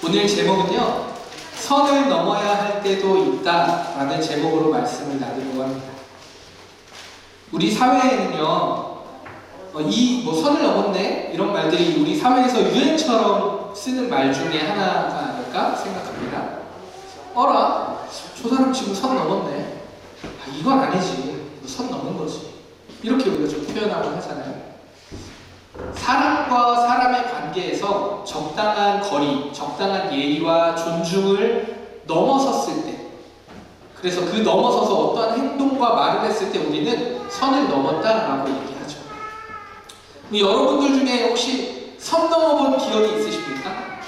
오늘 제목은요, 선을 넘어야 할 때도 있다 라는 제목으로 말씀을 나누려고 합니다. 우리 사회에는요, 선을 넘었네? 이런 말들이 우리 사회에서 유행처럼 쓰는 말 중에 하나가 아닐까 생각합니다. 어라? 저 사람 지금 선 넘었네. 이건 아니지. 선 넘은 거지. 이렇게 우리가 좀 표현하곤 하잖아요. 사람과 사람의 관계에서 적당한 거리, 적당한 예의와 존중을 넘어섰을 때, 그래서 그 넘어서서 어떠한 행동과 말을 했을 때 우리는 선을 넘었다라고 얘기하죠. 여러분들 중에 혹시 선 넘어본 기억이 있으십니까?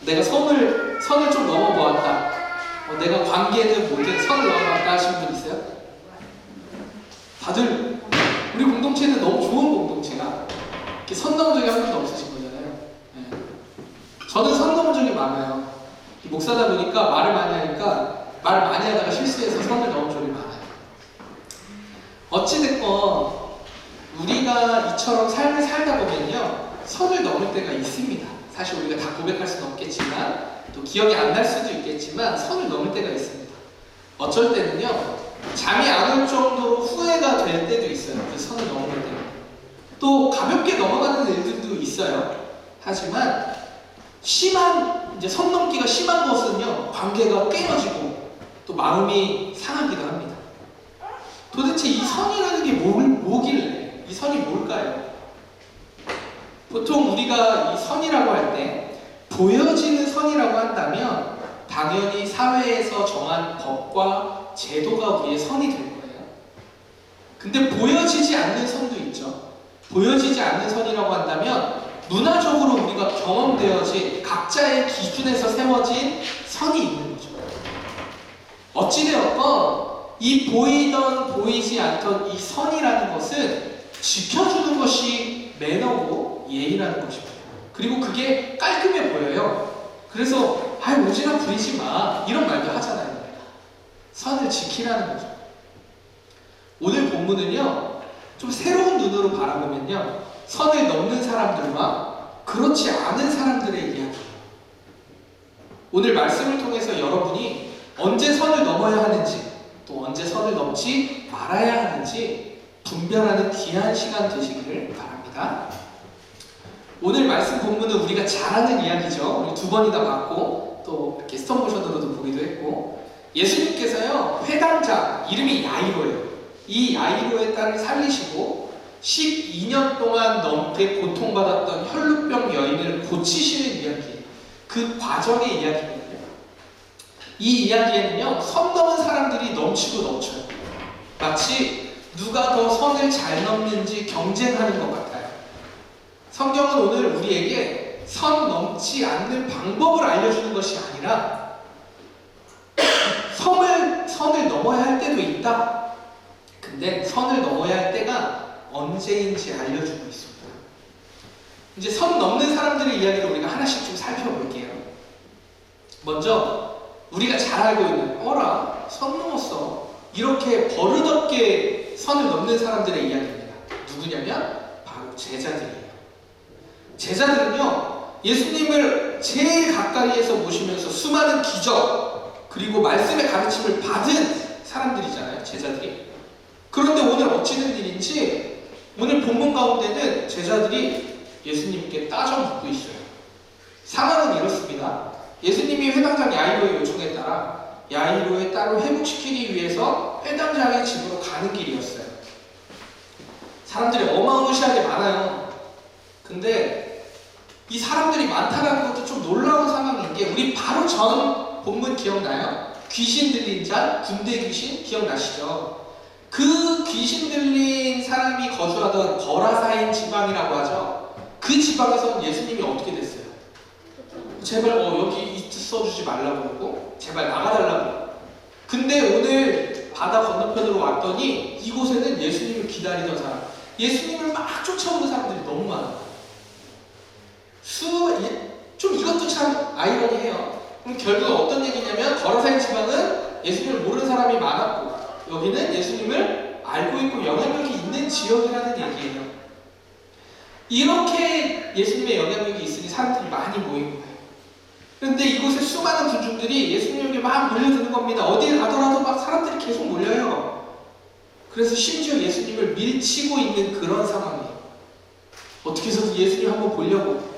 내가 선을 좀 넘어보았다. 내가 관계는 뭐든 선을 넘어봤다 하신 분 있어요? 다들 우리 공동체는 너무 좋은 공동체가 선 넘은 적이 한 번도 없으신 거잖아요. 네. 저는 선 넘은 적이 많아요. 목사다 보니까 말을 많이 하다가 실수해서 선을 넘은 적이 많아요. 어찌됐건 우리가 이처럼 삶을 살다 보면요, 선을 넘을 때가 있습니다. 사실 우리가 다 고백할 수는 없겠지만, 또 기억이 안 날 수도 있겠지만 선을 넘을 때가 있습니다. 어쩔 때는요, 잠이 안 올 정도로 후회가 될 때도 있어요. 그 선을 넘을 때. 또 가볍게 넘어가는 일들도 있어요. 하지만 이제 선 넘기가 심한 것은요, 관계가 깨어지고 또 마음이 상하기도 합니다. 도대체 이 선이라는 게 뭐길래, 이 선이 뭘까요? 보통 우리가 이 선이라고 할 때 보여지는 선이라고 한다면 당연히 사회에서 정한 법과 제도가 우리의 선이 될 거예요. 근데 보여지지 않는 선도 있죠. 보여지지 않는 선이라고 한다면 문화적으로 우리가 경험되어진 각자의 기준에서 세워진 선이 있는 거죠. 어찌되었건 이 보이던 보이지 않던 이 선이라는 것은 지켜주는 것이 매너고 예의라는 것입니다. 그리고 그게 깔끔해 보여요. 그래서 오지랖 부리지 마 이런 말도 하잖아요. 선을 지키라는 거죠. 오늘 본문은요, 좀 새로운 눈으로 바라보면요, 선을 넘는 사람들과 그렇지 않은 사람들의 이야기예요. 오늘 말씀을 통해서 여러분이 언제 선을 넘어야 하는지, 또 언제 선을 넘지 말아야 하는지 분별하는 귀한 시간 되시기를 바랍니다. 오늘 말씀 본문은 우리가 잘 아는 이야기죠. 우리 2번이나 봤고 또 이렇게 스톱모션으로도 보기도 했고, 예수님께서요, 회당장 이름이 야이로예요. 이 야이로의 딸을 살리시고 12년 동안 넘게 고통받았던 혈루병 여인을 고치시는 이야기예요. 그 과정의 이야기거든요. 이 이야기에는요, 선 넘은 사람들이 넘치고 넘쳐요. 마치 누가 더 선을 잘 넘는지 경쟁하는 것 같아요. 성경은 오늘 우리에게 선 넘지 않는 방법을 알려주는 것이 아니라 선을 넘어야 할 때도 있다. 근데 선을 넘어야 할 때가 언제인지 알려주고 있습니다. 이제 선 넘는 사람들의 이야기를 우리가 하나씩 좀 살펴볼게요. 먼저 우리가 잘 알고 있는 어라 선 넘었어 이렇게 버릇없게 선을 넘는 사람들의 이야기입니다. 누구냐면 바로 제자들이에요. 제자들은요, 예수님을 제일 가까이에서 모시면서 수많은 기적 그리고 말씀의 가르침을 받은 사람들이잖아요, 제자들이. 그런데 오늘 어찌 된 일인지 오늘 본문 가운데는 제자들이 예수님께 따져 묻고 있어요. 상황은 이렇습니다. 예수님이 회당장 야이로의 요청에 따라 야이로의 딸을 회복시키기 위해서 회당장의 집으로 가는 길이었어요. 사람들이 어마무시하게 많아요. 근데 이 사람들이 많다는 것도 좀 놀라운 상황인 게, 우리 바로 전 본문 기억나요? 귀신 들린 자, 군대 귀신 기억나시죠? 그 귀신 들린 사람이 거주하던 거라사인 지방이라고 하죠. 그 지방에서는 예수님이 어떻게 됐어요? 제발 여기 있어주지 말라고 그러고 제발 나가달라고. 근데 오늘 바다 건너편으로 왔더니 이곳에는 예수님을 기다리던 사람, 예수님을 막 쫓아오는 사람들이 너무 많아요. 좀 이것도 참 아이러니해요. 그럼 결국 어떤 얘기냐면 거라사인 지방은 예수님을 모르는 사람이 많았고 여기는 예수님을 알고 있고 영향력이 있는 지역이라는 얘기예요. 이렇게 예수님의 영향력이 있으니 사람들이 많이 모인 거예요. 그런데 이곳에 수많은 군중들이 예수님에게 막 몰려드는 겁니다. 어디에 가더라도 막 사람들이 계속 몰려요. 그래서 심지어 예수님을 밀치고 있는 그런 상황이에요. 어떻게 해서든 예수님 한번 보려고.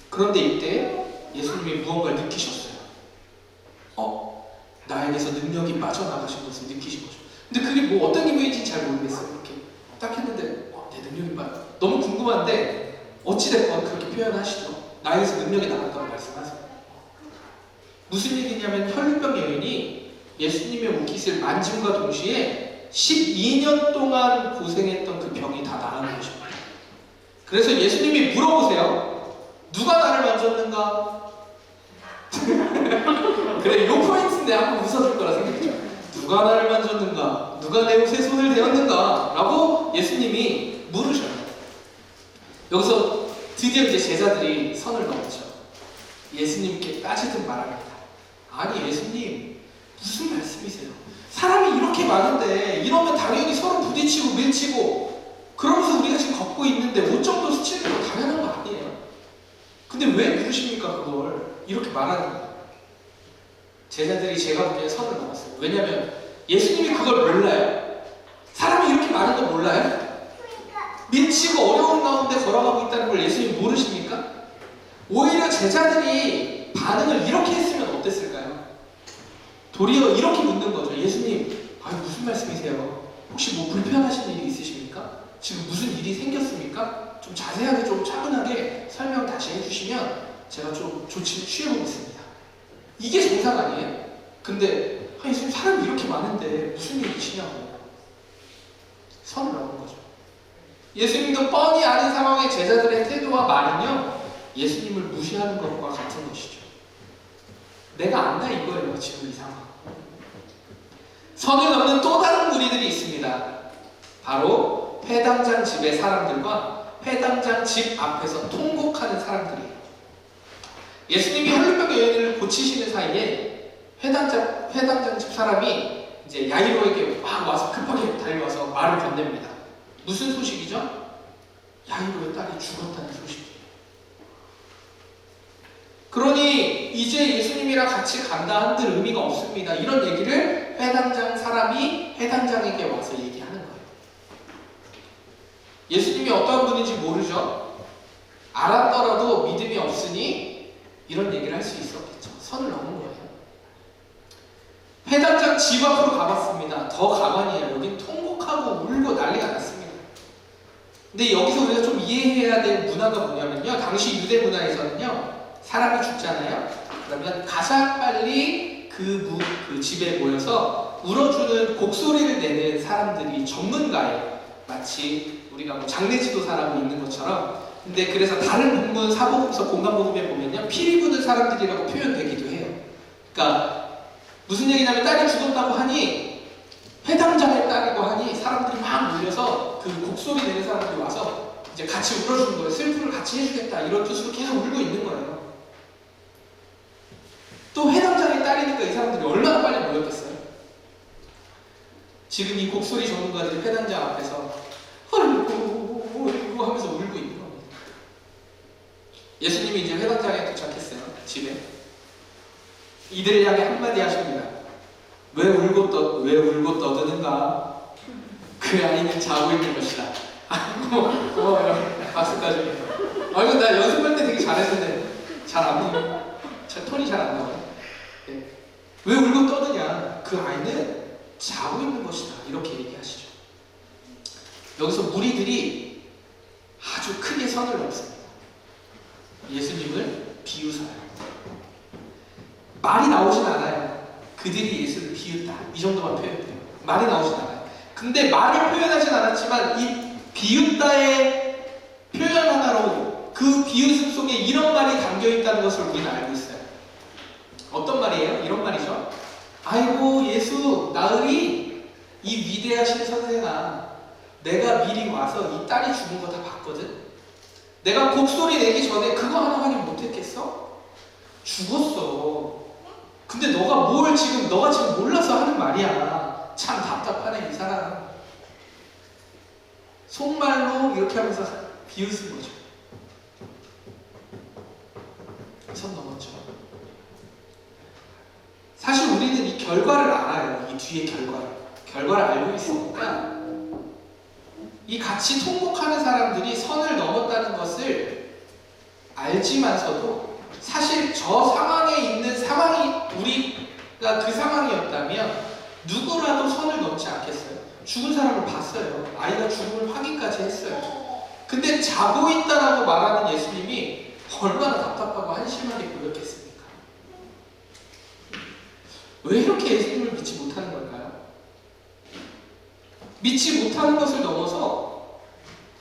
그런데 이때 예수님이 무언가를 느끼셨어요. 나에게서 능력이 빠져나가신 것을 느끼신 거죠. 근데 그게 뭐 어떤 기분인지 잘 모르겠어요. 이렇게 딱 했는데 내 능력이 빠져. 너무 궁금한데 어찌됐건 그렇게 표현하시죠. 나에게서 능력이 나갔다고 말씀하세요. 무슨 얘기냐면 혈루병 여인이 예수님의 옷깃을 만짐과 동시에 12년 동안 고생했던 그 병이 다 나은 것입니다. 그래서 예수님이 물어보세요. 누가 나를 만졌는가? 그래, 요 포인트인데 한번 웃어줄 거라 생각했죠. 누가 나를 만졌는가? 누가 내 옷에 손을 대었는가? 라고 예수님이 물으셔요. 여기서 드디어 이제 제자들이 선을 넘었죠. 예수님께 따지듯 말합니다. 아니 예수님, 무슨 말씀이세요? 사람이 이렇게 많은데 이러면 당연히 서로 부딪히고 밀치고 그러면서 우리가 지금 걷고 있는데 옷 정도 스치는 거 당연한 거 아니에요? 근데 왜 물으십니까 그걸? 이렇게 말하는 거예요. 제자들이 제가 보기엔 선을 넘었어요. 왜냐면 예수님이 그걸 몰라요? 사람이 이렇게 많은 거 몰라요? 밀치고 어려운 가운데 걸어가고 있다는 걸 예수님 모르십니까? 오히려 제자들이 반응을 이렇게 했으면 어땠을까요? 도리어 이렇게 묻는 거죠. 예수님, 무슨 말씀이세요? 혹시 뭐 불편하신 일이 있으십니까? 지금 무슨 일이 생겼습니까? 좀 자세하게 좀 차분하게 설명 다시 해주시면 제가 좀 조치를 취해보겠습니다. 이게 정상 아니에요? 근데 예수님 사람이 이렇게 많은데 무슨 일이시냐고 선을 넘은 거죠. 예수님도 뻔히 아는 상황의 제자들의 태도와 말은요, 예수님을 무시하는 것과 같은 것이죠. 내가 안다 이거예요, 지금 이 상황. 선을 넘는 또 다른 무리들이 있습니다. 바로 회당장 집의 사람들과 회당장 집 앞에서 통곡하는 사람들이에요. 예수님이 혈루병 여인을 고치시는 사이에 회당장 집 사람이 이제 야이로에게 막 와서 급하게 달려와서 말을 건넵니다. 무슨 소식이죠? 야이로의 딸이 죽었다는 소식이에요. 그러니 이제 예수님이랑 같이 간다 한들 의미가 없습니다. 이런 얘기를 회당장 사람이 회당장에게 와서 얘기하는 거예요. 예수님이 어떠한 분인지 모르죠? 알았더라도 믿음이 없으니 이런 얘기를 할 수 있었겠죠. 선을 넘은 거예요. 회당장 집 앞으로 가봤습니다. 더 가만히요. 여긴 통곡하고 울고 난리가 났습니다. 근데 여기서 우리가 좀 이해해야 될 문화가 뭐냐면요. 당시 유대 문화에서는요. 사람이 죽잖아요. 그러면 가장 빨리 그 집에 모여서 울어주는 곡소리를 내는 사람들이 전문가예요. 마치 우리가 뭐 장례지도 사람이 있는 것처럼. 근데 그래서 다른 본문, 사복음서, 공간복음에 보면요. 피리 부는 사람들이라고 표현되기도 해요. 그러니까 무슨 얘기냐면 딸이 죽었다고 하니 회당장의 딸이고 하니 사람들이 막 몰려서 그 곡소리 내는 사람들이 와서 이제 같이 울어주는 거예요. 슬픔을 같이 해주겠다 이런 뜻으로 계속 울고 있는 거예요. 또 회당장의 딸이니까 이 사람들이 얼마나 빨리 모였겠어요? 지금 이 곡소리 전문가들이 회당장 앞에서 어이구 하면서 울고 있는 겁니다. 예수님이 이제 회당장에 도착했어요. 집에. 이들을 향해 한마디 하십니다. 왜 울고 떠드는가? 그 아이는 자고 있는 것이다. 고마워요. 박수까지. 이거 나 연습할 때 되게 잘했는데 잘 안 나와요. 톤이 잘 안 나와요. 네. 왜 울고 떠드냐? 그 아이는 자고 있는 것이다. 이렇게 얘기하시죠. 여기서 무리들이 아주 크게 선을 넘습니다. 예수님을 비유사요. 말이 나오진 않아요. 그들이 예수를 비웃다. 이 정도만 표현돼요. 말이 나오진 않아요. 근데 말을 표현하진 않았지만 이 비웃다의 표현 하나로 그 비웃음 속에 이런 말이 담겨있다는 것을 우리는 알고 있어요. 어떤 말이에요? 이런 말이죠. 아이고 예수 나으리 이 위대하신 선생아, 내가 미리 와서 이 딸이 죽은 거 다 봤거든. 내가 곡소리 내기 전에 그거 하나 확인 못했겠어? 죽었어. 근데 너가 지금 몰라서 하는 말이야. 참 답답하네 이 사람. 속말로 이렇게 하면서 비웃은 거죠. 선 넘었죠. 결과를 알아요. 이 뒤의 결과를 알고 있으니까 이 같이 통곡하는 사람들이 선을 넘었다는 것을 알지만서도 사실 저 상황에 있는 상황이 우리가 그 상황이었다면 누구라도 선을 넘지 않겠어요? 죽은 사람을 봤어요. 아이가 죽음을 확인까지 했어요. 근데 자고 있다라고 말하는 예수님이 얼마나 답답하고 한심하게 보였겠습니까? 왜 이렇게 예수님을 믿지 못하는 걸까요? 믿지 못하는 것을 넘어서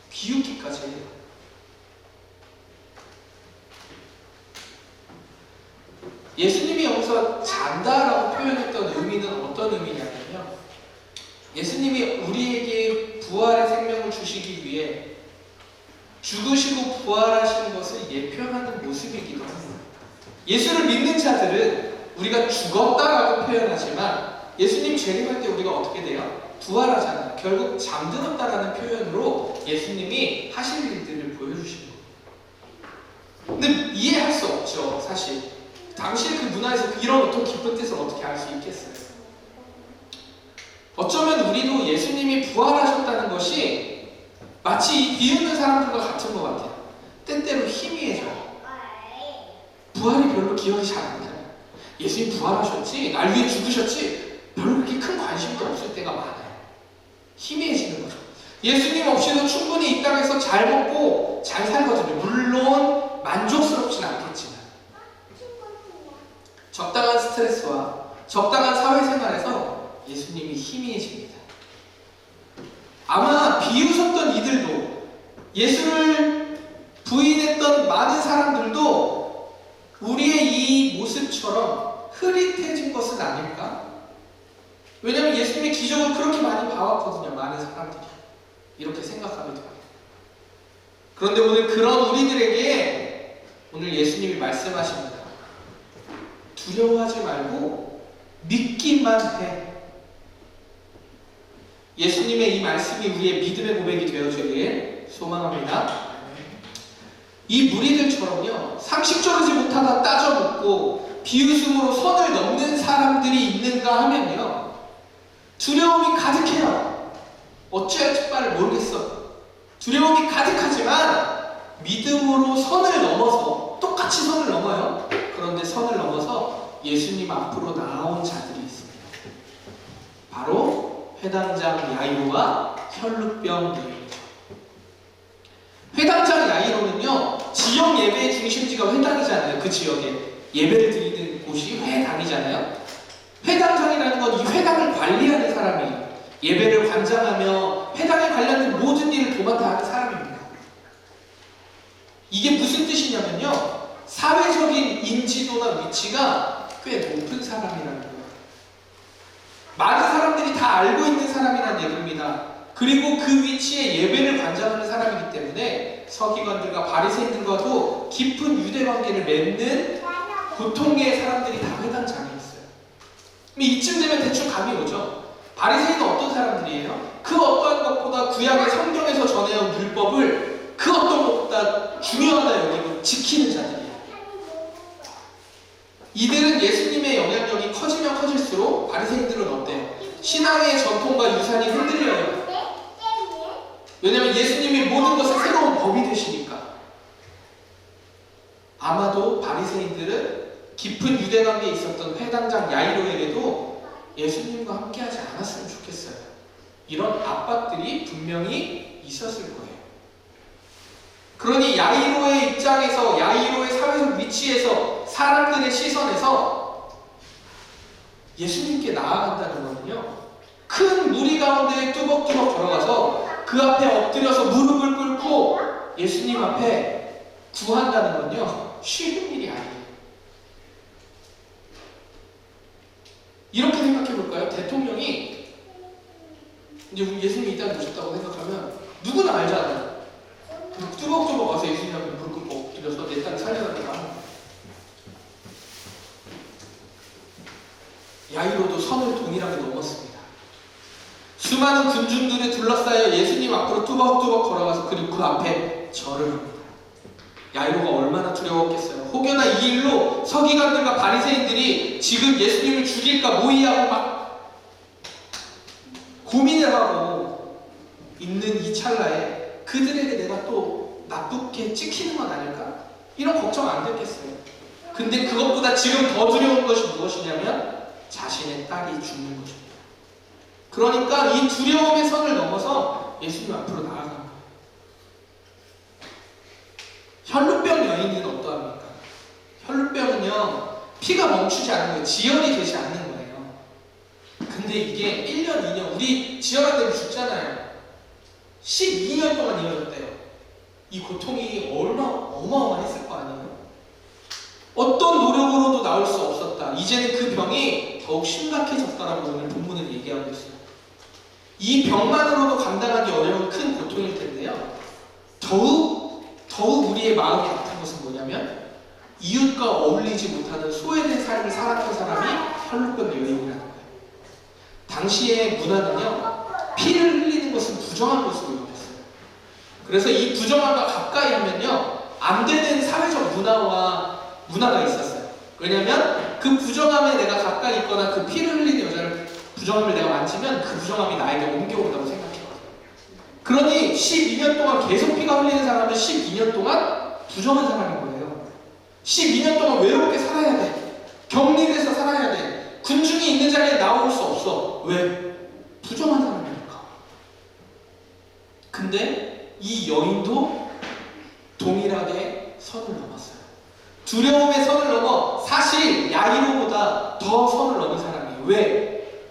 비웃기까지 해요. 예수님이 여기서 잔다라고 표현했던 의미는 어떤 의미냐면요. 예수님이 우리에게 부활의 생명을 주시기 위해 죽으시고 부활하시는 것을 예표하는 모습이기도 합니다. 예수를 믿는 자들은 우리가 죽었다라고 표현하지만 예수님 재림할 때 우리가 어떻게 돼요? 부활하잖아요. 결국 잠들었다라는 표현으로 예수님이 하실 일들을 보여주시는 거예요. 근데 이해할 수 없죠, 사실. 당시 그 문화에서 이런 어떤 깊은 뜻을 어떻게 알 수 있겠어요? 어쩌면 우리도 예수님이 부활하셨다는 것이 마치 이 비웃는 사람들과 같은 것 같아요. 때때로 희미해져요. 부활이 별로 기억이 잘 안 나요. 예수님 부활하셨지? 날 위해 죽으셨지? 별로 그렇게 큰 관심도 없을 때가 많아요. 희미해지는 거죠. 예수님 없이도 충분히 이 땅에서 잘 먹고 잘 살거든요. 물론 만족스럽진 않겠지만 적당한 스트레스와 적당한 사회생활에서 예수님이 희미해집니다. 아마 비웃었던 이들도 예수를 부인했던 많은 사람들도 우리의 이 모습처럼 흐릿해진 것은 아닐까? 왜냐하면 예수님의 기적을 그렇게 많이 봐왔거든요. 많은 사람들이 이렇게 생각하게 됩니다. 그런데 오늘 그런 우리들에게 오늘 예수님이 말씀하십니다. 두려워하지 말고 믿기만 해. 예수님의 이 말씀이 우리의 믿음의 고백이 되어주길 소망합니다. 이 무리들처럼요, 상식적이지 못하다 따져묻고 비웃음으로 선을 넘는 사람들이 있는가 하면요, 두려움이 가득해요. 어찌할지 바를 모르겠어. 두려움이 가득하지만 믿음으로 선을 넘어서 똑같이 선을 넘어요. 그런데 선을 넘어서 예수님 앞으로 나온 자들이 있습니다. 바로 회당장 야이로와 혈루병 여인이죠. 회당장 야이로는요, 지역 예배의 중심지가 회당이잖아요. 그 지역에 예배를 드리는 곳이 회당이잖아요. 회당장이라는 건 이 회당을 관리하는 사람이에요. 예배를 관장하며 회당에 관련된 모든 일을 도맡아 하는 사람입니다. 이게 무슨 뜻이냐면요, 사회적인 인지도나 위치가 꽤 높은 사람이라는 거예요. 많은 사람들이 다 알고 있는 사람이라는 얘기입니다. 그리고 그 위치에 예배를 관장하는 사람이기 때문에 서기관들과 바리새인들과도 깊은 유대 관계를 맺는 보통의 사람들이 다 회당장에 있어요. 이쯤 되면 대충 감이 오죠. 바리새인은 어떤 사람들이에요? 그 어떠한 것보다 구약의 성경에서 전해온 율법을 그 어떤 것보다 중요하다 여기고 지키는 자들이에요. 이들은 예수님의 영향력이 커지면 커질수록 바리새인들은 어때요? 신앙의 전통과 유산이 흔들려요. 왜냐하면 예수님이 모든 것을 새로운 법이 되시니까. 아마도 바리새인들은 깊은 유대관계에 있었던 회당장 야이로에게도 예수님과 함께하지 않았으면 좋겠어요. 이런 압박들이 분명히 있었을 거예요. 그러니 야이로의 입장에서, 야이로의 사회적 위치에서, 사람들의 시선에서 예수님께 나아간다는 것은요, 큰 무리 가운데 뚜벅뚜벅 걸어가서 그 앞에 엎드려서 무릎을 꿇고 예수님 앞에 구한다는 건요, 쉬운 일이 아니에요. 이렇게 생각해 볼까요? 대통령이 이제 우리 예수님이 이 땅에 오셨다고 생각하면 누구나 알잖아요. 뚜벅뚜벅 와서 예수님 앞에 무릎 꿇고 엎드려서 내 딸을 살려달라고 합니다. 야이로도 선을 동일하게 넘었습니다. 수많은 군중들에 둘러싸여 예수님 앞으로 뚜벅뚜벅 걸어가서 그리고 그 앞에 절을 합니다. 야이로가 얼마나 두려웠겠어요. 혹여나 이 일로 서기관들과 바리새인들이 지금 예수님을 죽일까 모의하고 막 고민을 하고 있는 이 찰나에 그들에게 내가 또 나쁘게 찍히는 건 아닐까? 이런 걱정 안 됐겠어요. 근데 그것보다 지금 더 두려운 것이 무엇이냐면 자신의 딸이 죽는 것입니다. 그러니까 이 두려움의 선을 넘어서 예수님 앞으로 나아간 거예요. 혈루병 여인은 어떠합니까? 혈루병은요, 피가 멈추지 않는 거예요. 지혈이 되지 않는 거예요. 근데 이게 1년, 2년, 우리 지혈 안 되면 죽잖아요. 12년 동안 이어졌대요. 이 고통이 어마어마했을 거 아니에요? 어떤 노력으로도 나올 수 없었다. 이제는 그 병이 더욱 심각해졌다라고 오늘 본문은 얘기하고 있어요. 이 병만으로도 감당하기 어려운 큰 고통일 텐데요. 더욱 우리의 마음이 아픈 것은 뭐냐면 이웃과 어울리지 못하는 소외된 삶을 살았던 사람이 혈루병 여인이라는 거예요. 당시의 문화는요, 피를 흘리는 것은 부정한 것으로 여겼어요. 그래서 이 부정함과 가까이 하면요, 안 되는 사회적 문화가 있었어요. 왜냐면 그 부정함에 내가 가까이 있거나 그 피를 흘리는 여자를 부정함을 내가 만지면 그 부정함이 나에게 옮겨온다고 생각해요. 그러니 12년 동안 계속 피가 흘리는 사람은 12년 동안 부정한 사람인 거예요. 12년 동안 외롭게 살아야 돼. 격리돼서 살아야 돼. 군중이 있는 자리에 나올 수 없어. 왜? 부정한 사람이니까. 근데 이 여인도 동일하게 선을 넘었어요. 두려움의 선을 넘어 사실 야이로보다 더 선을 넘은 사람이에요. 왜?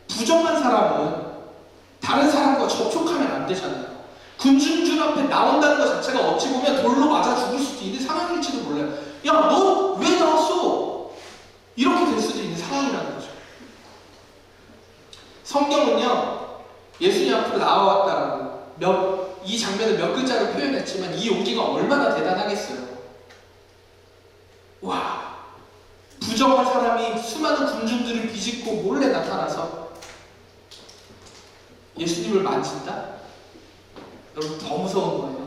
부정한 사람은 다른 사람과 접촉하면 안 되잖아요. 군중들 앞에 나온다는 것 자체가 어찌 보면 돌로 맞아 죽을 수도 있는 상황일지도 몰라요. 야, 너 왜 나왔어? 이렇게 될 수도 있는 상황이라는 거죠. 성경은요, 예수님 앞으로 나와왔다라고 이 장면을 몇 글자로 표현했지만 이 용기가 얼마나 대단하겠어요. 와, 부정한 사람이 수많은 군중들을 비집고 몰래 나타나서 예수님을 만진다? 여러분, 더 무서운 거예요.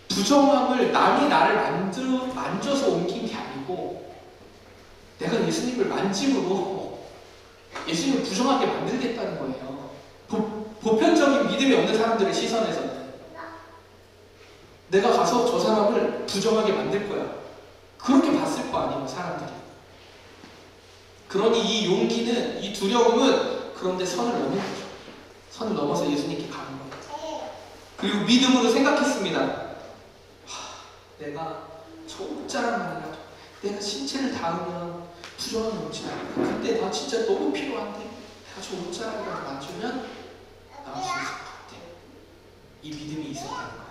부정함을 남이 나를 만져서 옮긴 게 아니고 내가 예수님을 만짐으로 예수님을 부정하게 만들겠다는 거예요. 보편적인 믿음이 없는 사람들의 시선에서는 내가 가서 저 사람을 부정하게 만들 거야. 그렇게 봤을 거 아니에요, 사람들이. 그러니 이 용기는, 이 두려움은 그런데 선을 넘은 거죠. 선을 넘어서 예수님께 가는 거예요. 그리고 믿음으로 생각했습니다. 내가 저 옷자락만이라도 내가 신체를 닿으면 부정함이 오지 않을까. 근데 나 진짜 너무 필요한데 내가 저 옷자락이라도 만지면 나올 수 있을 것 같아. 이 믿음이 있었다는 거예요.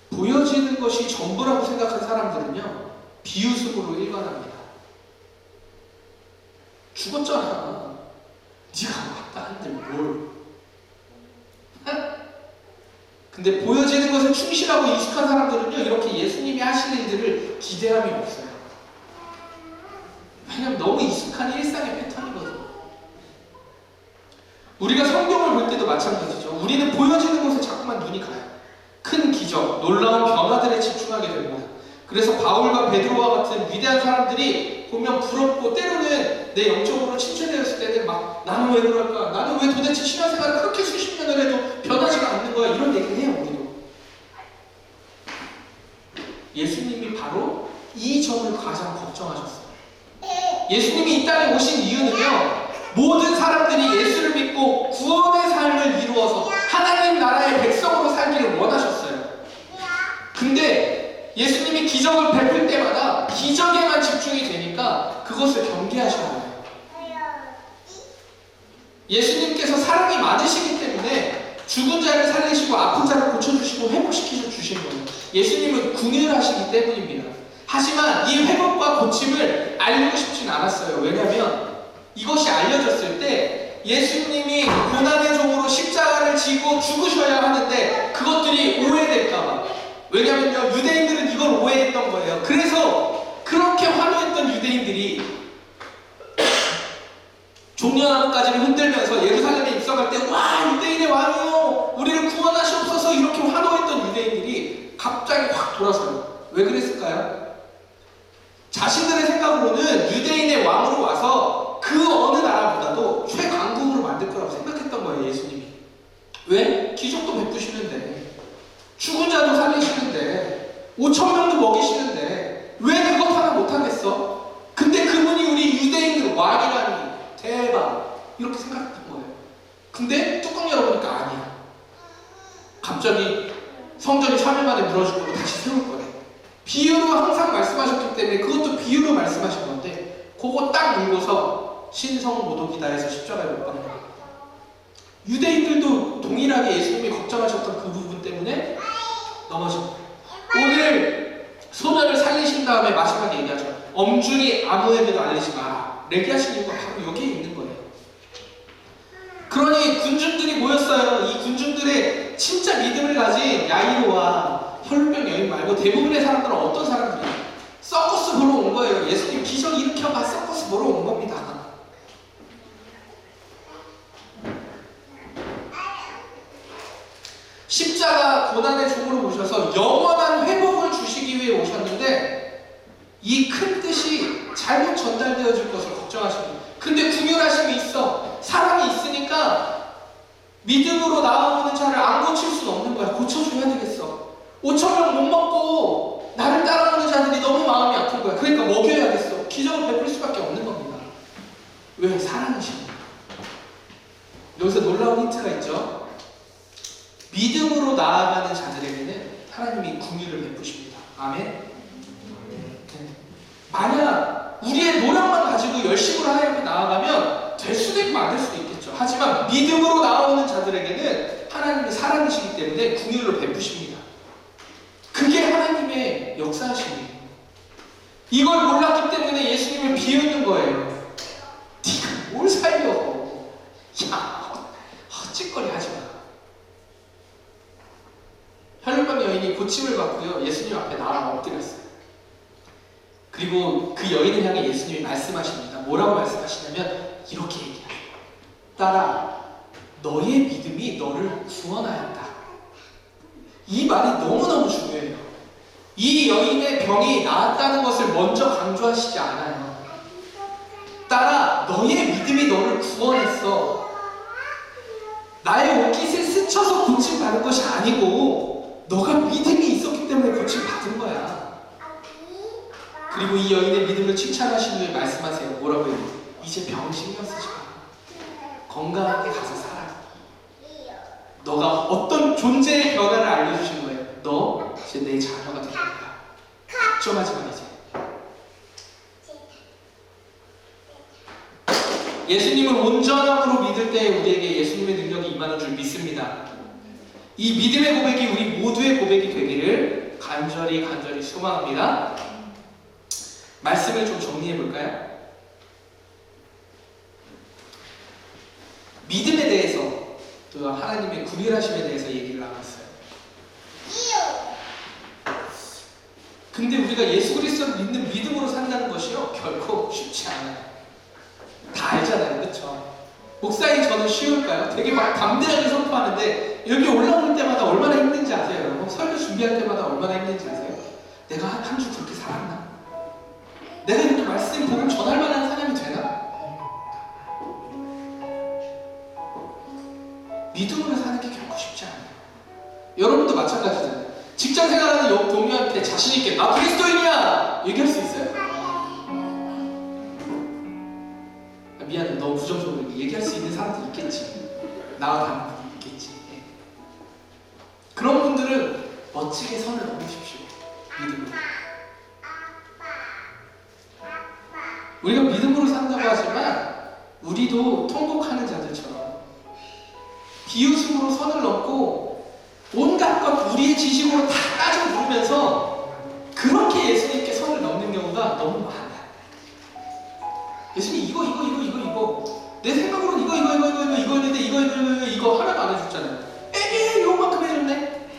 보여지는 것이 전부라고 생각한 사람들은요, 비웃음으로 일관합니다. 죽었잖아. 네가 왔다 한들 뭘. 근데 보여지는 것에 충실하고 익숙한 사람들은요, 이렇게 예수님이 하시는 일들을 기대함이 없어요. 왜냐면 너무 익숙한 일상의 패턴이거든요. 우리가 성경을 볼 때도 마찬가지죠. 우리는 보여지는 것에 자꾸만 눈이 가요. 큰 기적, 놀라운 변화들에 집중하게 됩니다. 그래서 바울과 베드로와 같은 위대한 사람들이 보면 부럽고, 때로는 내 영적으로 침체되었을 때는 막 나는 왜 그럴까? 나는 왜 도대체 신앙생활을 그렇게 수십 년을 해도 변하지가 않는 거야? 이런 얘기를 해요, 우리도. 예수님이 바로 이 점을 가장 걱정하셨어요. 예수님이 이 땅에 오신 이유는요, 모든 사람들이 예수를 믿고 구원의 삶을 이루어서 하나님 나라의 백성으로 살기를 원하셨어요. 근데 예수님이 기적을 베풀 때마다 기적에만 집중이 되니까 그것을 경계하셔야 해요. 예수님께서 사랑이 많으시기 때문에 죽은 자를 살리시고 아픈 자를 고쳐주시고 회복시켜 주신 거예요. 예수님은 궁휼하시기 때문입니다. 하지만 이 회복과 고침을 알리고 싶진 않았어요. 왜냐하면 이것이 알려졌을 때 예수님이 고난의 종으로 십자가를 지고 죽으셔야 하는데 그것들이 오해될까봐. 왜냐하면요, 유대인들은 이걸 오해했던 거예요. 그래서 그렇게 환호했던 유대인들이 종려나무까지를 흔들면서 예루살렘에 입성할 때, 와, 유대인의 왕이요, 우리를 구원하시옵소서, 탁 돌아서요. 왜 그랬을까요? 자신들의 생각으로는 유대인의 왕으로 와서 그 어느 나라보다도 최강국으로 만들 거라고 생각했던 거예요, 예수님이. 왜? 기적도 베푸시는데, 죽은 자도 살리시는데, 5,000명도 먹이시는데 왜 그것 하나 못하겠어? 근데 그분이 우리 유대인들 왕이라니 대박, 이렇게 생각했던 거예요. 근데 뚜껑 열어보니까 아니야. 갑자기 성전이 3일 만에 무너질 거고 다시 세울 거래. 비유로 항상 말씀하셨기 때문에 그것도 비유로 말씀하신 건데, 그거 딱 물고서 신성모독이다 해서 십자가에 못 박는 거예요. 유대인들도 동일하게 예수님이 걱정하셨던 그 부분 때문에 넘어진 거예요. 오늘 소녀를 살리신 다음에 마지막에 얘기하죠. 엄중히 아무에게도 알리지 마라. 얘기하신 이유가 바로 여기에 있는 거예요. 그러니 군중들이 모였어요. 이 군중들의 진짜 믿음을 가진 야이로와 혈루병 여인 말고 대부분의 사람들은 어떤 사람들이에요? 서커스 보러 온 거예요. 예수님 기적 일으켜봐, 서커스 보러 온 겁니다. 십자가 고난의 종으로 오셔서 영원한 회복을 주시기 위해 오셨는데, 이 큰 뜻이 잘못 전달되어질 것을 걱정하십니다. 근데 궁휼하심이 있어. 사랑이 있으니까 믿음으로 나아오는 자를 안 고칠 수는 없는 거야. 고쳐줘야 되겠어. 5,000명 못 먹고 나를 따라오는 자들이 너무 마음이 아픈 거야. 그러니까 먹여야겠어. 기적을 베풀 수밖에 없는 겁니다. 왜? 사랑이십니다. 여기서 놀라운 힌트가 있죠. 믿음으로 나아가는 자들에게는 하나님이 긍휼을 베푸십니다. 아멘. 만약 우리의 노력만 가지고 열심으로 하나님 앞에 나아가면 될 수도 있고 안 될 수도 있겠죠. 하지만 믿음으로 나아오는 자들에게는 하나님의 사랑이시기 때문에 긍휼을 베푸십니다. 그게 하나님의 역사하심이에요. 이걸 몰랐기 때문에 예수님을 비웃는 거예요. 네가 뭘 살려? 야, 헛짓거리 하지 마. 혈루병 여인이 고침을 받고요, 예수님 앞에 나와 엎드렸어요. 그리고 그 여인을 향해 예수님이 말씀하십니다. 뭐라고 말씀하시냐면 이렇게 얘기해요. 딸아, 너의 믿음이 너를 구원하였다. 이 말이 너무너무 중요해요. 이 여인의 병이 나았다는 것을 먼저 강조하시지 않아요. 딸아, 너의 믿음이 너를 구원했어. 나의 옷깃을 스쳐서 고침받은 것이 아니고 너가 믿음이 있었기 때문에 고침받은 거야. 그리고 이 여인의 믿음을 칭찬하신 후에 말씀하세요. 뭐라고 해요? 이제 병 신경 쓰지 마. 건강하게 가서 살아. 너가 어떤 존재의 변화를 알려주신 거예요. 너 이제 내 자녀가 될 거야. 걱정하지 마 이제. 예수님을 온전함으로 믿을 때 우리에게 예수님의 능력이 임하는 줄 믿습니다. 이 믿음의 고백이 우리 모두의 고백이 되기를 간절히 소망합니다. 말씀을 좀 정리해 볼까요? 믿음에 대해서, 또 하나님의 구별하심에 대해서 얘기를 나눴어요. 근데 우리가 예수 그리스도를 믿는 믿음으로 산다는 것이요, 결코 쉽지 않아요. 다 알잖아요, 그렇죠? 목사님 저는 쉬울까요? 되게 막 담대하게 선포하는데 여기 올라올 때마다 얼마나 힘든지 아세요, 여러분? 설교 준비할 때마다 얼마나 힘든지 아세요? 내가 한 주 그렇게 살았나? 내가 이렇게 말씀 복음 전할 만한 사람이 되나? 믿음으로 사는 게 결코 쉽지 않아요. 여러분도 마찬가지잖아요. 직장 생활하는 동료한테 자신 있게 나 그리스도인이야! 얘기할 수 있어요? 미안해, 너무 부정적으로 얘기할 수 있는 사람도 있겠지. 나와 다른 분이 있겠지. 예. 그런 분들은 멋지게 선을 넘으십시오. 믿음으로. 우리가 믿음으로 산다고 하지만 우리도 통곡하는 자들처럼 비웃음으로 선을 넘고 온갖 것 우리의 지식으로 다 따져 부르면서 그렇게 예수님께 선을 넘는 경우가 너무 많아요. 예수님 이거 내 생각으로는 이거 했는데 이거 하나도 안 해줬잖아요. 요만큼 해줬네.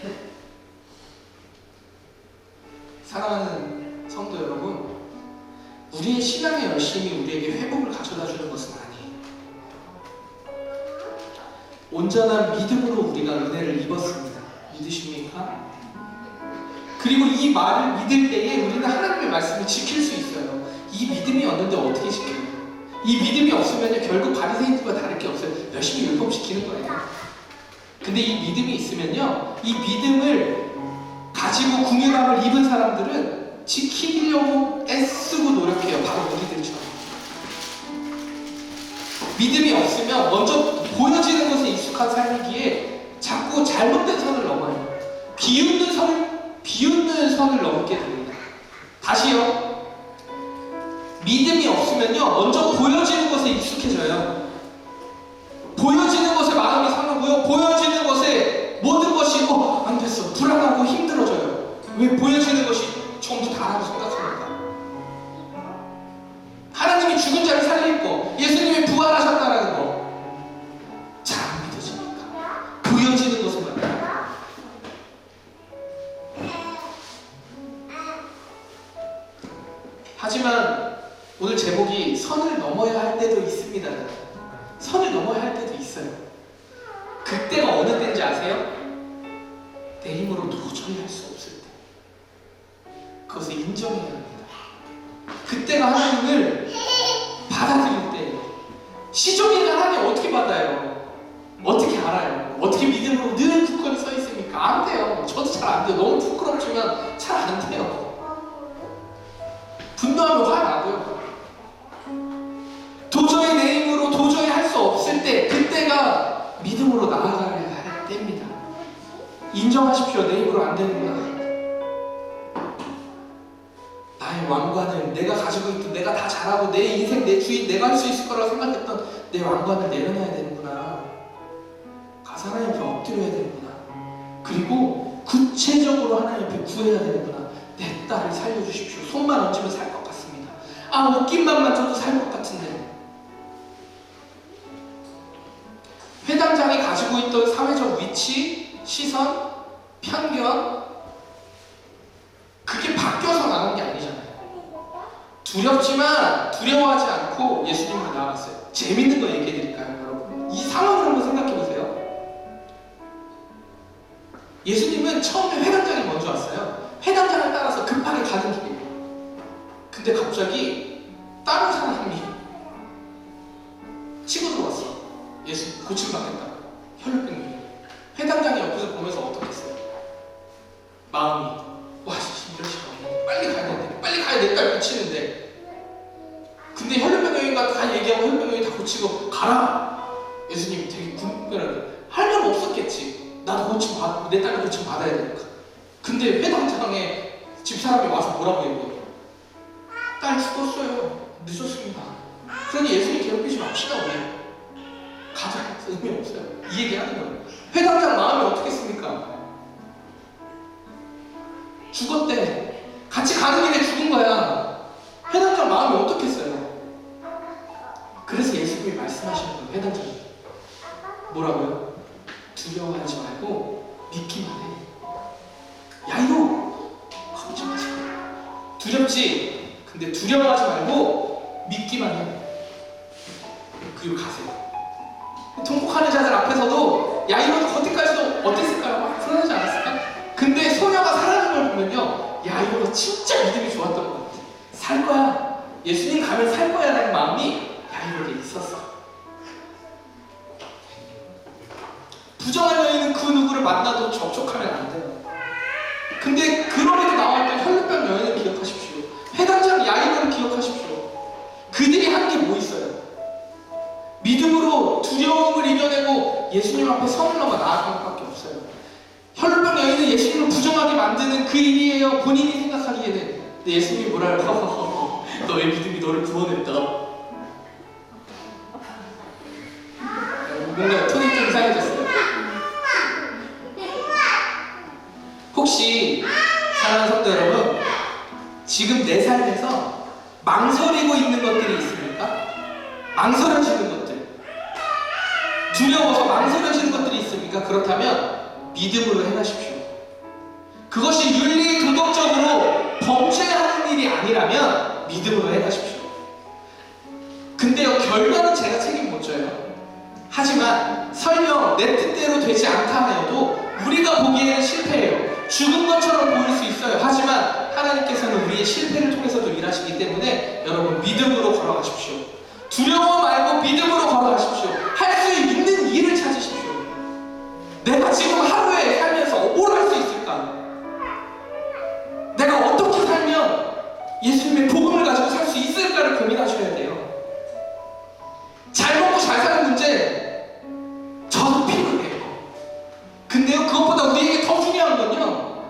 사랑하는 성도 여러분, 우리의 신앙의 열심이 우리에게 회복을 가져다 주는 것은 아니에요. 온전한 믿음으로 우리가 은혜를 입었습니다. 믿으십니까? 그 그리고 이 말을 믿을 때에 우리는 하나님의 말씀을 지킬 수 있어요. 이 믿음이 없는데 어떻게 지켜요? 이 믿음이 없으면 결국 바리새인들과 다를 게 없어요. 열심히 율법지키는 거예요. 근데 이 믿음이 있으면요, 이 믿음을 가지고 궁유감을 입은 사람들은 지키려고 애쓰고 노력해요. 바로 우리들처럼. 믿음이 없으면 먼저 보여지는 것에 익숙한 삶이기에 자꾸 잘못된 선을 넘어요. 비웃는 선을 넘게 됩니다. 다시요. 믿음이 없으면요, 먼저 보여지는 것에 익숙해져요. 보여지는 것에 마음이 상하고요, 보여지는 것에 모든 것이 안 됐어, 불안하고 힘들어져요. 왜? 보여지는 것이 전부 다라고 생각하니까. 하나님이 죽은 자를 살릴 거, 예수님이 부활하셨다라는 거 잘 안 믿어지니까 보여지는 것을 만나요. 하지만 오늘 제목이 선을 넘어야 할 때도 있습니다. 선을 넘어야 할 때도 있어요. 그때가 어느 때인지 아세요? 내 힘으로 도저히 할 수 없을 때. 그것을 인정해야 합니다. 그때가 하나님을 받아들일 때. 시종일관 하나님 어떻게 받아요? 어떻게 알아요? 어떻게 믿음으로 늘 굳건히 서 있습니까? 안 돼요. 저도 잘 안 돼요. 너무 부끄럽지만 잘 안 돼요. 분노하면 화 나고요. 도저히 내 힘으로 도저히 할 수 없을 때, 그때가 믿음으로 나아가야 할 때입니다. 인정하십시오. 내 힘으로 안 되는구나. 나의 왕관을, 내가 가지고 있던, 내가 다 잘하고 내 인생, 내 주인, 내가 할 수 있을 거라고 생각했던 내 왕관을 내려놔야 되는구나. 가서 하나님 앞에 엎드려야 되는구나. 그리고 구체적으로 하나님 앞에 구해야 되는구나. 내 딸을 살려주십시오. 손만 얹으면 살 것 같습니다. 옷깃만 만져도 살 것 같은데. 회당장이 가지고 있던 사회적 위치, 시선, 편견, 그게 바뀌어서 나온 게 아니잖아요. 두렵지만 두려워하지 않고 예수님으로 나아갔어요. 재밌는 거 얘기해 드릴까요, 여러분? 이 상황을 한번 생각해 보세요. 예수님은 처음에 회당장이 먼저 왔어요. 회당장을 따라서 급하게 가는 길이에요. 근데 갑자기 다른 사람이 치고 들어왔어. 예수 고침받겠다. 혈루병이. 회당장이 옆에서 보면서 어떻겠어요? 마음이, 와, 이럴 시간 빨리 가야 되는데, 빨리 가야 내 딸 고치는데. 근데 혈루병 여인과 다 얘기하고 혈루병 여인 다 고치고 가라. 예수님이 되게 궁금해하게 할 말 없었겠지. 나도 고침 받, 내 딸도 고침 받아야 되니까. 근데 회당장에 집사람이 와서 뭐라고 얘기해요? 딸 죽었어요. 늦었습니다. 그러니 예수님 괴롭히지 맙시다. 우리 가자. 의미 없어요. 이 얘기 하는 거예요. 회당장 마음이 어떻겠습니까? 죽었대. 같이 가는 길에 죽은 거야. 회당장 마음이 어떻겠어요? 그래서 예수님이 말씀하시는 거예요. 회당장이 뭐라고요? 두려워하지 말고 믿기만 해. 야이로 걱정하지 마. 두렵지? 근데 두려워하지 말고 믿기만 해. 그리고 가세요. 통곡하는 자들 앞에서도 야이로도 겉에까지도 어땠을까요? 막 불안하지 않았을까? 근데 소녀가 살아난 걸 보면요, 야이로가 진짜 믿음이 좋았던 것 같아. 살 거야. 예수님 가면 살 거야 라는 마음이 야이로에게 있었어. 부정한 여인은 그 누구를 만나도 접촉하면 안 돼요. 근데 그럼에도 나왔던 혈루병 여인을 기억하십시오. 회당장 야이로를 기억하십시오. 그들이 한 게 뭐 있어요? 믿음으로 두려움을 이겨내고 예수님 앞에 선을 넘어 나아간 것밖에 없어요. 혈루병 여인은 예수님을 부정하게 만드는 그 일이에요. 본인이 생각하기에는. 근데 예수님이 뭐라 할까? 너의 믿음이 너를 구원했다. 뭔가 톤이 좀 이상해졌어요. 혹시 사랑하는 성도 여러분, 지금 내 삶에서 망설이고 있는 것들이 있습니까? 망설여지는 것들, 두려워서 망설여지는 것들이 있습니까? 그렇다면 믿음으로 행하십시오. 그것이 윤리 도덕적으로 범죄하는 일이 아니라면 믿음으로 행하십시오. 근데요, 결과는 제가 책임 못 져요. 하지만 설령 내 뜻대로 되지 않다 하여도 우리가 보기에는 실패해요. 죽은 것처럼 보일 수 있어요. 하지만 하나님께서는 우리의 실패를 통해서도 일하시기 때문에 여러분 믿음으로 걸어가십시오. 두려워 말고 믿음으로 걸어가십시오. 할 수 있는 일을 찾으십시오. 내가 지금 하루에 살면서 뭘 할 수 있을까? 내가 어떻게 살면 예수님의 복음을 가지고 살 수 있을까를 고민하셔야 돼요. 잘 먹고 잘 사는 문제 저도 필요해요. 근데요, 그것보다 우리에게 더 중요한 건요,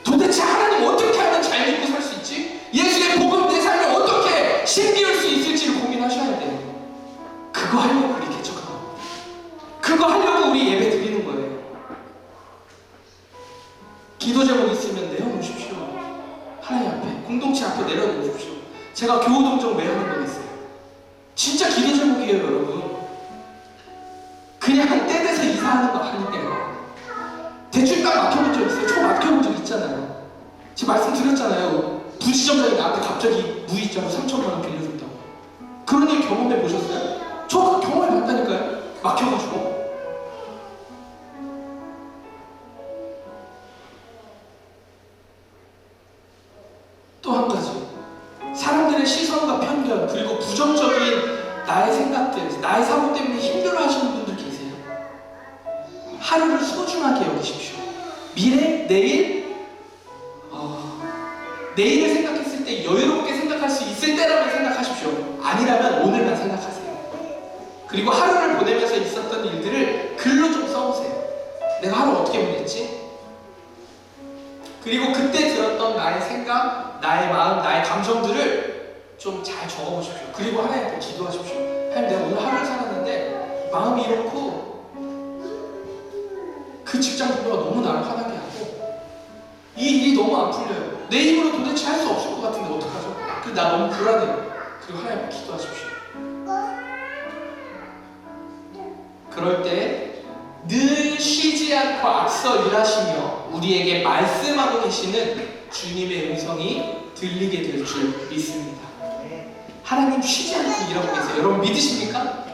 도대체 하나님 어떻게 하면 잘 믿고 살 수 있지? 예수의 복음 내 삶에 어떻게 심기울 수 있을지를 고민하셔야 돼요. 그거 하려고 우리 개척하는 겁니다. 그거 하려고 우리 예배 드리는 거예요. 기도 제목 있으면 내어놓으십시오. 하나님 앞에, 공동체 앞에 내려놓으십시오. 제가 교우동정 왜 하는 거겠어요? 진짜 기도 제목이에요, 여러분. 그냥 때 돼서 이사하는 거 아니에요. 대출 딱 막혀본 적 있어요? 저 막혀본 적 있잖아요. 제가 말씀드렸잖아요. 부지점장이 나한테 갑자기 무이자로 3천만 원 빌려줬다고. 그런 일 경험해 보셨어요? 저 경험해 봤다니까요. 막혀가지고. 또 한 가지, 사람들의 시선과 편견 그리고 부정적인 나의 생각들, 나의 사고 때문에 힘들어하시는 분들 계세요. 하루를 소중하게 여기십시오. 미래, 내일을 생각했을 때 여유롭게 생각할 수 있을 때라면 생각하십시오. 아니라면 오늘만 생각하세요. 그리고 하루를 보내면서 있었던 일들을 글로 좀 써보세요. 내가 하루 어떻게 보냈지? 그리고 그때 들었던 나의 생각, 나의 마음, 나의 감정들을 좀 잘 적어보십시오. 그리고 하나님께 기도하십시오. 하나님, 내가 오늘 하루를 살았는데 마음이 이렇고 그 직장 동료가 너무 나를 화나게 하고 이 일이 너무 안 풀려요. 내 힘으로 도대체 할 수 없을 것 같은데 어떡하죠? 그래서 나 너무 불안해요. 그리고 하나님께 기도하십시오. 그럴 때 늘 쉬지 않고 앞서 일하시며 우리에게 말씀하고 계시는 주님의 음성이 들리게 될 줄 믿습니다. 하나님 쉬지 않고 일하고 계세요. 여러분 믿으십니까?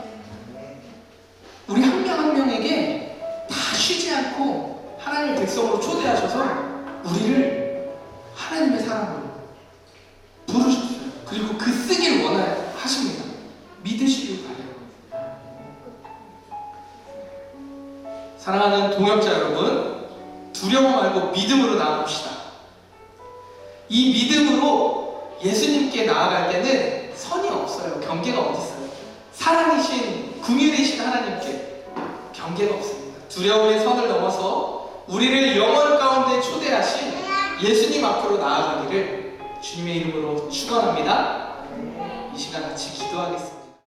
우리 한 명 한 명에게 다 쉬지 않고 하나님의 백성으로 초대하셔서 우리를 하나님의 사람으로 부르셨어요. 그리고 그 쓰길 원하십니다. 믿으시길 바라요. 사랑하는 동역자 여러분, 두려워 말고 믿음으로 나아갑시다. 이 믿음으로 예수님께 나아갈 때는 선이 없어요. 경계가 어디 있어요? 사랑이신, 긍휼이신 하나님께 경계가 없습니다. 두려움의 선을 넘어서 우리를 영원 가운데 초대하신 예수님 앞으로 나아가기를 주님의 이름으로 축원합니다. 이 시간 같이 기도하겠습니다.